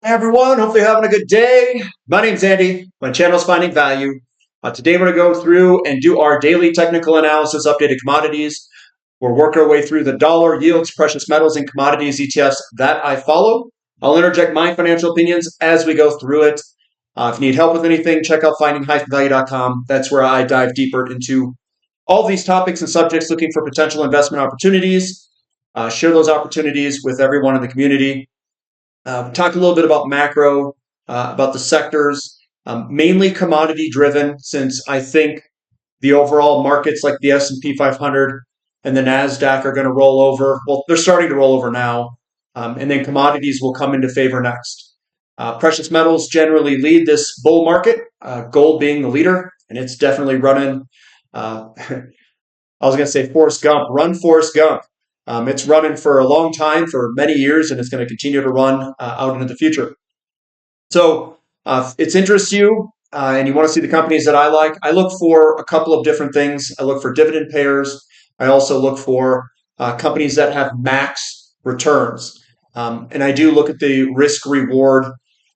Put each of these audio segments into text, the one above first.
Hey everyone, hopefully you're having a good day. My name's Andy. My channel is Finding Value. Today we're going to go through and do our daily technical analysis, updated commodities. We're working our way through the dollar yields, precious metals, and commodities ETFs that I follow. I'll interject my financial opinions as we go through it. If you need help with anything, check out finding-value.com. That's where I dive deeper into all these topics and subjects, looking for potential investment opportunities. Share those opportunities with everyone in the community. Talk a little bit about macro, about the sectors, mainly commodity driven, since I think the overall markets like the S&P 500 and the Nasdaq are going to roll over. Well, they're starting to roll over now, and then commodities will come into favor next. Precious metals generally lead this bull market, gold being the leader, and it's definitely running. I was going to say Forrest Gump, run Forrest Gump. It's running for a long time, for many years, and it's going to continue to run out into the future. So if it interests you and you want to see the companies that I like, I look for a couple of different things. I look for dividend payers. I also look for companies that have max returns. And I do look at the risk reward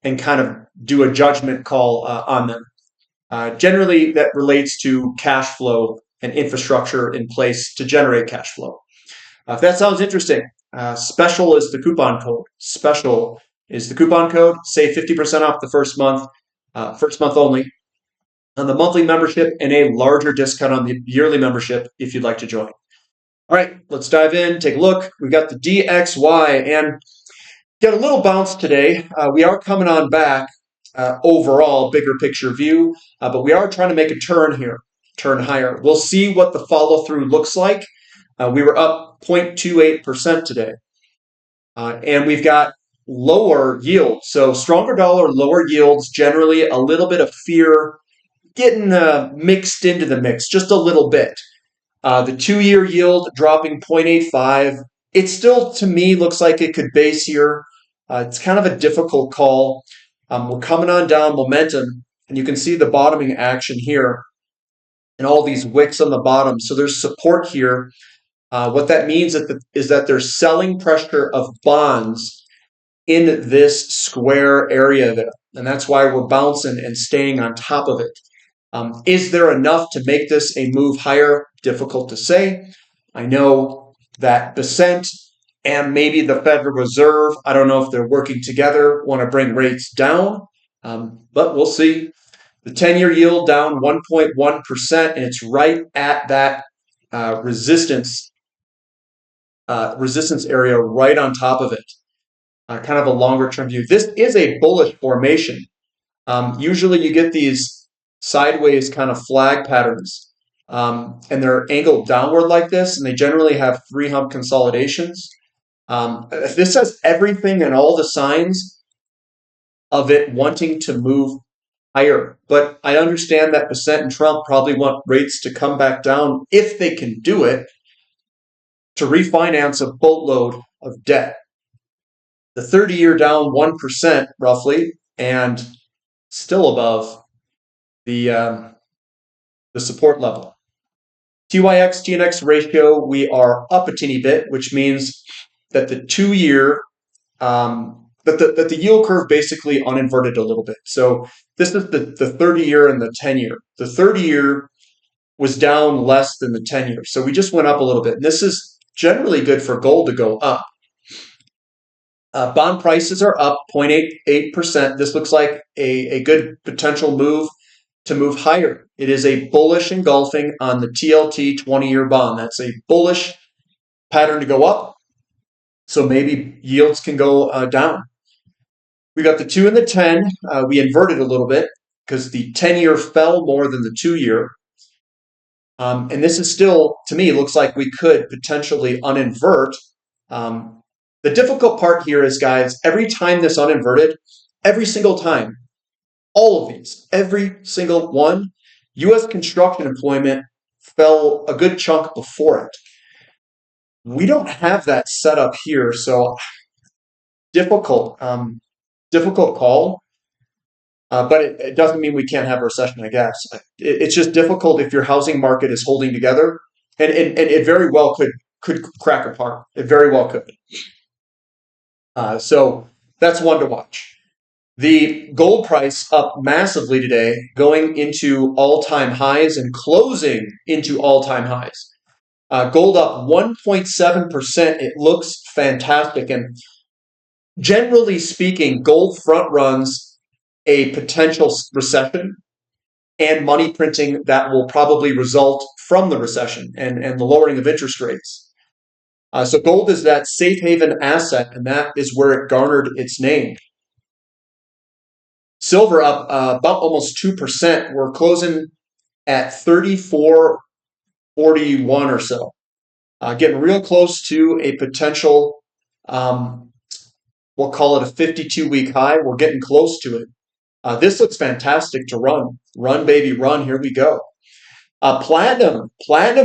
and kind of do a judgment call on them. Generally, that relates to cash flow and infrastructure in place to generate cash flow. If that sounds interesting, special is the coupon code. Special is the coupon code. Save 50% off the first month only on the monthly membership and a larger discount on the yearly membership if you'd like to join. All right, let's dive in, take a look. We've got the DXY and get a little bounce today. We are coming on back overall, bigger picture view, but we are trying to make a turn here, turn higher. We'll see what the follow through looks like. We were up 0.28% today. And we've got lower yields. So stronger dollar, lower yields, generally a little bit of fear getting mixed into the mix, just a little bit. The 2-year yield dropping 0.85. It still, to me, looks like it could base here. It's kind of a difficult call. We're coming on down momentum, and you can see the bottoming action here and all these wicks on the bottom. So there's support here. What that means is that there's selling pressure of bonds in this square area there. And that's why we're bouncing and staying on top of it. Is there enough to make this a move higher? Difficult to say. I know that Besant and maybe the Federal Reserve, I don't know if they're working together, want to bring rates down, but we'll see. The 10-year yield down 1.1%, and it's right at that resistance area right on top of it. Kind of a longer term view. This is a bullish formation. Usually you get these sideways kind of flag patterns, and they're angled downward like this, and they generally have 3-hump consolidations. This has everything and all the signs of it wanting to move higher. But I understand that Besant and Trump probably want rates to come back down if they can do it, to refinance a boatload of debt. The 30-year down 1% roughly, and still above the support level. TYX TNX ratio, we are up a teeny bit, which means that the 2-year that the yield curve basically uninverted a little bit. So this is the 30-year and the 10-year. The 30-year was down less than the 10-year, so we just went up a little bit. And this is generally good for gold to go up. Bond prices are up 0.88%. This looks like a good potential move to move higher. It is a bullish engulfing on the TLT 20-year bond. That's a bullish pattern to go up. So maybe yields can go down. We got the 2 and the 10. We inverted a little bit because the 10-year fell more than the 2-year. And this is still, to me, looks like we could potentially uninvert. The difficult part here is, guys, every time this uninverted, every single time, all of these, every single one, U.S. construction employment fell a good chunk before it. We don't have that set up here, so difficult call. But it doesn't mean we can't have a recession, I guess. It's just difficult if your housing market is holding together, and it very well could crack apart. It very well could. So that's one to watch. The gold price up massively today, going into all-time highs and closing into all-time highs. Gold up 1.7%. It looks fantastic. And generally speaking, gold front runs a potential recession and money printing that will probably result from the recession and the lowering of interest rates. So gold is that safe haven asset, and that is where it garnered its name. Silver up about almost 2%. We're closing at 34.41 or so. Getting real close to a potential, we'll call it a 52-week high. We're getting close to it. This looks fantastic to run. Run, baby, run. Here we go. Platinum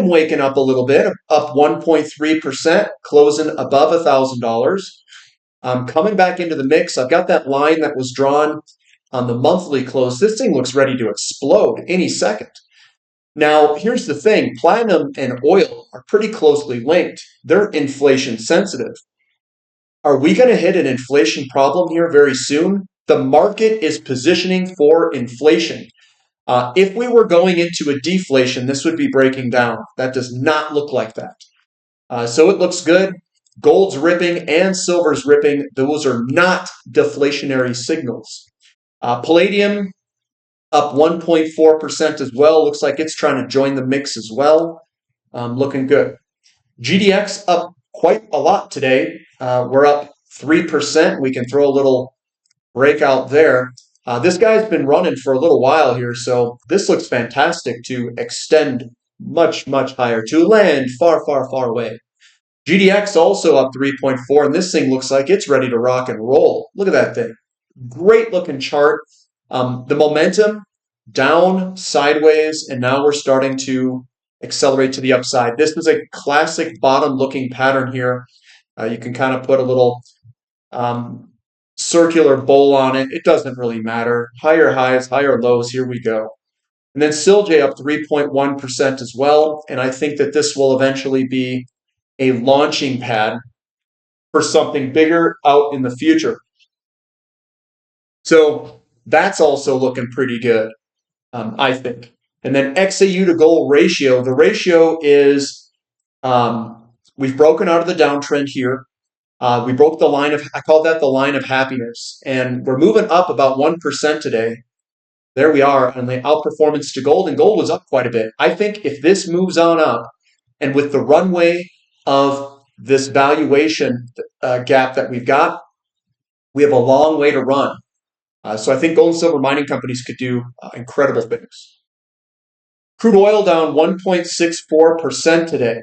waking up a little bit, up 1.3%, closing above $1,000. Coming back into the mix. I've got that line that was drawn on the monthly close. This thing looks ready to explode any second. Now, here's the thing. Platinum and oil are pretty closely linked. They're inflation sensitive. Are we going to hit an inflation problem here very soon? The market is positioning for inflation. If we were going into a deflation, this would be breaking down. That does not look like that. So it looks good. Gold's ripping and silver's ripping. Those are not deflationary signals. Palladium up 1.4% as well. Looks like it's trying to join the mix as well. Looking good. GDX up quite a lot today. We're up 3%. We can throw a little breakout there. This guy's been running for a little while here, so this looks fantastic to extend much, much higher, to land far, far, far away. GDX also up 3.4, and this thing looks like it's ready to rock and roll. Look at that thing. Great looking chart. The momentum down, sideways, and now we're starting to accelerate to the upside. This is a classic bottom looking pattern here. You can kind of put a little circular bowl on it. It doesn't really matter. Higher highs, higher lows. Here we go. And then SILJ up 3.1% as well. And I think that this will eventually be a launching pad for something bigger out in the future. So that's also looking pretty good, I think. And then XAU to gold ratio. The ratio is, we've broken out of the downtrend here. We broke the line of, I call that the line of happiness. And we're moving up about 1% today. There we are on the outperformance to gold. And gold was up quite a bit. I think if this moves on up, and with the runway of this valuation gap that we've got, we have a long way to run. So I think gold and silver mining companies could do incredible things. Crude oil down 1.64% today.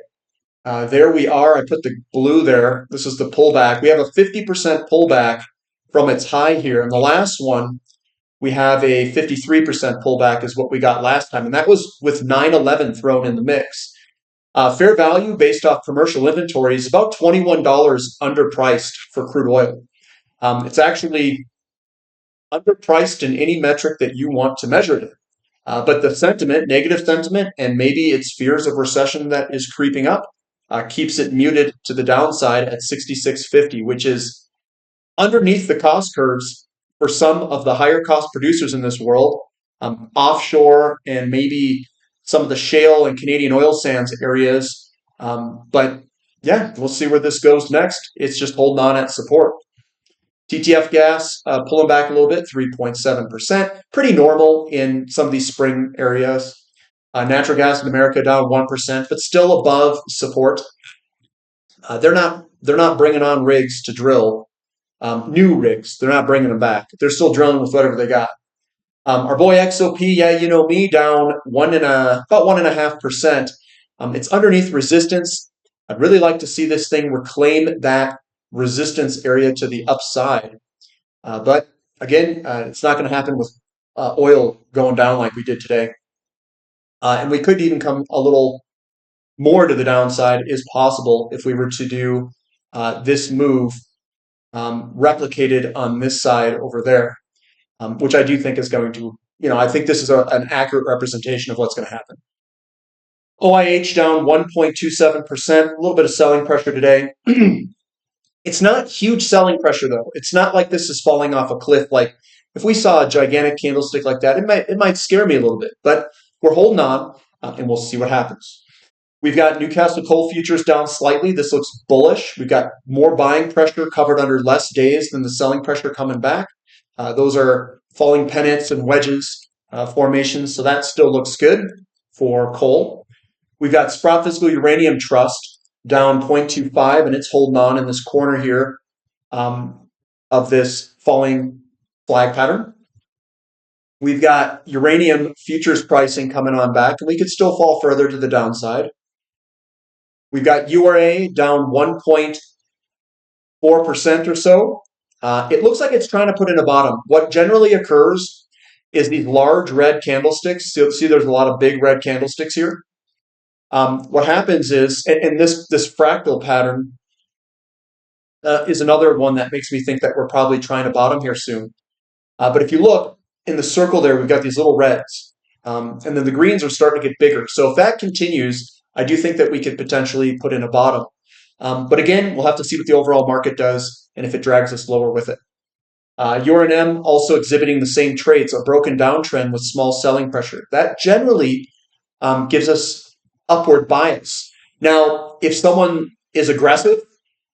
There we are. I put the blue there. This is the pullback. We have a 50% pullback from its high here. And the last one, we have a 53% pullback is what we got last time. And that was with 9/11 thrown in the mix. Fair value based off commercial inventory is about $21 underpriced for crude oil. It's actually underpriced in any metric that you want to measure it. But the sentiment, negative sentiment, and maybe it's fears of recession that is creeping up, keeps it muted to the downside at 66.50, which is underneath the cost curves for some of the higher cost producers in this world, offshore and maybe some of the shale and Canadian oil sands areas. But yeah, we'll see where this goes next. It's just holding on at support. TTF gas pulling back a little bit, 3.7%. Pretty normal in some of these spring areas. Natural gas in America down 1%, but still above support. They're not bringing on rigs to drill, new rigs. They're not bringing them back. They're still drilling with whatever they got. Our boy XOP, yeah, you know me, down about 1.5%. It's underneath resistance. I'd really like to see this thing reclaim that resistance area to the upside. But again, it's not going to happen with oil going down like we did today. And we could even come a little more to the downside is possible if we were to do this move replicated on this side over there, which I do think is going to, I think this is an accurate representation of what's going to happen. OIH down 1.27%, a little bit of selling pressure today. It's not huge selling pressure, though. It's not like this is falling off a cliff like If we saw a gigantic candlestick like that, it might scare me a little bit, but we're holding on, and we'll see what happens. We've got Newcastle coal futures down slightly. This looks bullish. We've got more buying pressure covered under less days than the selling pressure coming back. Those are falling pennants and wedges formations, so that still looks good for coal. We've got Sprott Physical Uranium Trust down 0.25, and it's holding on in this corner here of this falling flag pattern. We've got uranium futures pricing coming on back, and we could still fall further to the downside. We've got URA down 1.4% or so. It looks like it's trying to put in a bottom. What generally occurs is these large red candlesticks. So see, there's a lot of big red candlesticks here. What happens is, and this fractal pattern is another one that makes me think that we're probably trying to bottom here soon. But if you look in the circle there, we've got these little reds. And then the greens are starting to get bigger. So if that continues, I do think that we could potentially put in a bottom. But again, we'll have to see what the overall market does and if it drags us lower with it. Uranium also exhibiting the same traits, a broken downtrend with small selling pressure. That generally gives us upward bias. Now, if someone is aggressive,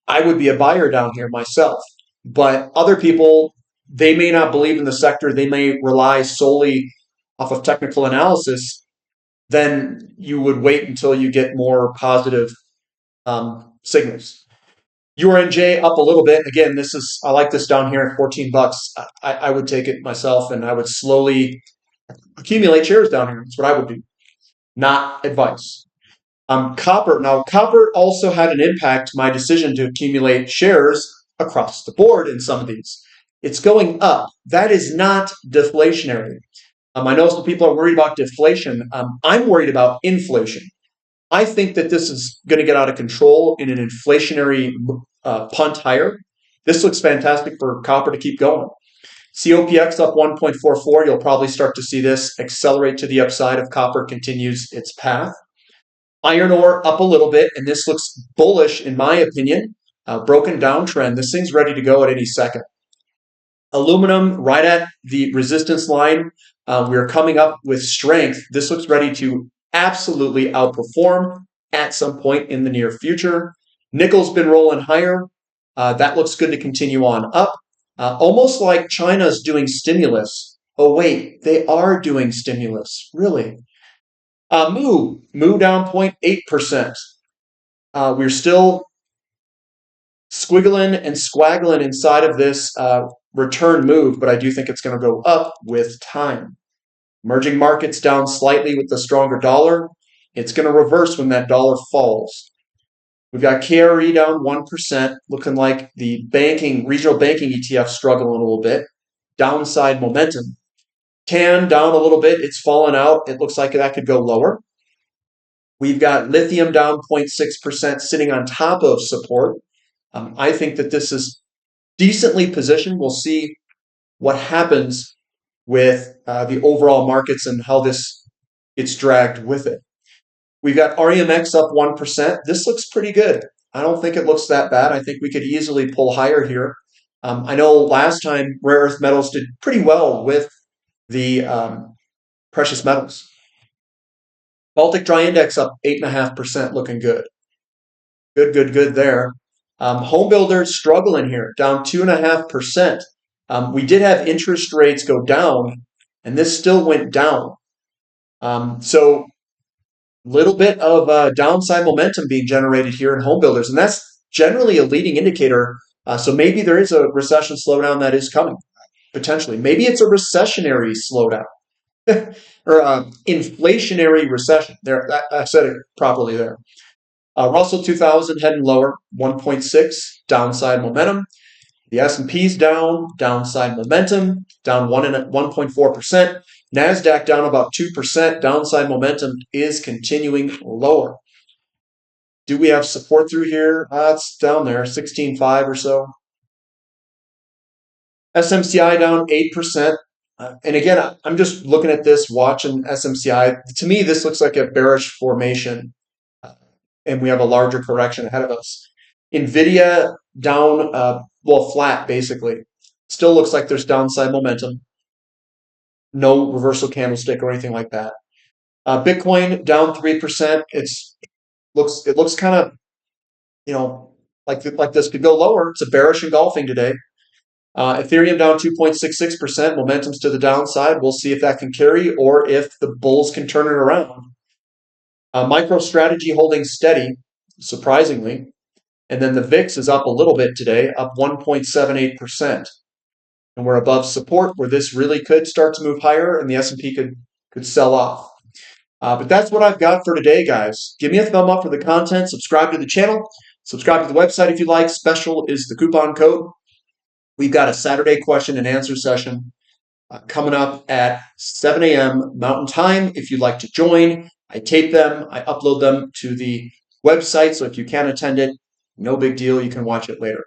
I would be a buyer down here myself. But other people, they may not believe in the sector. They may rely solely off of technical analysis. Then you would wait until you get more positive signals. URNJ up a little bit. Again, I like this down here at 14 bucks. I would take it myself, and I would slowly accumulate shares down here. That's what I would do. Not advice. Copper. Now, copper also had an impact to my decision to accumulate shares across the board in some of these. It's going up. That is not deflationary. I know some people are worried about deflation. I'm worried about inflation. I think that this is going to get out of control in an inflationary punt higher. This looks fantastic for copper to keep going. COPX up 1.44. You'll probably start to see this accelerate to the upside if copper continues its path. Iron ore up a little bit, and this looks bullish in my opinion. Broken downtrend. This thing's ready to go at any second. Aluminum right at the resistance line. We are coming up with strength. This looks ready to absolutely outperform at some point in the near future. Nickel's been rolling higher. That looks good to continue on up. Almost like China's doing stimulus. Oh, wait, they are doing stimulus. Really? Moo down 0.8%. We're still squiggling and squaggling inside of this return move, but I do think it's going to go up with time. Emerging markets down slightly with the stronger dollar. It's going to reverse when that dollar falls. We've got KRE down 1%, looking like the regional banking ETF struggling a little bit. Downside momentum. TAN down a little bit. It's fallen out. It looks like that could go lower. We've got lithium down 0.6%, sitting on top of support. I think that this is decently positioned. We'll see what happens with the overall markets and how this gets dragged with it. We've got REMX up 1%. This looks pretty good. I don't think it looks that bad. I think we could easily pull higher here. I know last time rare earth metals did pretty well with the precious metals. Baltic Dry Index up 8.5%, looking good. Good there. Home builders struggling here, down 2.5%. We did have interest rates go down, and this still went down. So little bit of downside momentum being generated here in home builders, and that's generally a leading indicator. So maybe there is a recession slowdown that is coming, potentially. Maybe it's a recessionary slowdown or inflationary recession. There, I said it properly there. Russell 2000 heading lower, 1.6, downside momentum. The S&P's down, downside momentum, down 1.4%. NASDAQ down about 2%, downside momentum is continuing lower. Do we have support through here? It's down there, 16.5 or so. SMCI down 8%. And again, I'm just looking at this, watching SMCI. To me, this looks like a bearish formation, and we have a larger correction ahead of us. NVIDIA down, flat, basically. Still looks like there's downside momentum. No reversal candlestick or anything like that. Bitcoin down 3%. It looks kind of, you know, like this could go lower. It's a bearish engulfing today. Ethereum down 2.66%. Momentum's to the downside. We'll see if that can carry or if the bulls can turn it around. MicroStrategy holding steady, surprisingly. And then the VIX is up a little bit today, up 1.78%. And we're above support where this really could start to move higher and the S&P could sell off. But that's what I've got for today, guys. Give me a thumb up for the content. Subscribe to the channel. Subscribe to the website if you like. Special is the coupon code. We've got a Saturday question and answer session coming up at 7 a.m. Mountain Time. If you'd like to join, I tape them. I upload them to the website. So if you can't attend it, no big deal. You can watch it later.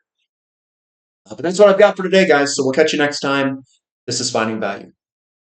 But that's what I've got for today, guys. So we'll catch you next time. This is Finding Value.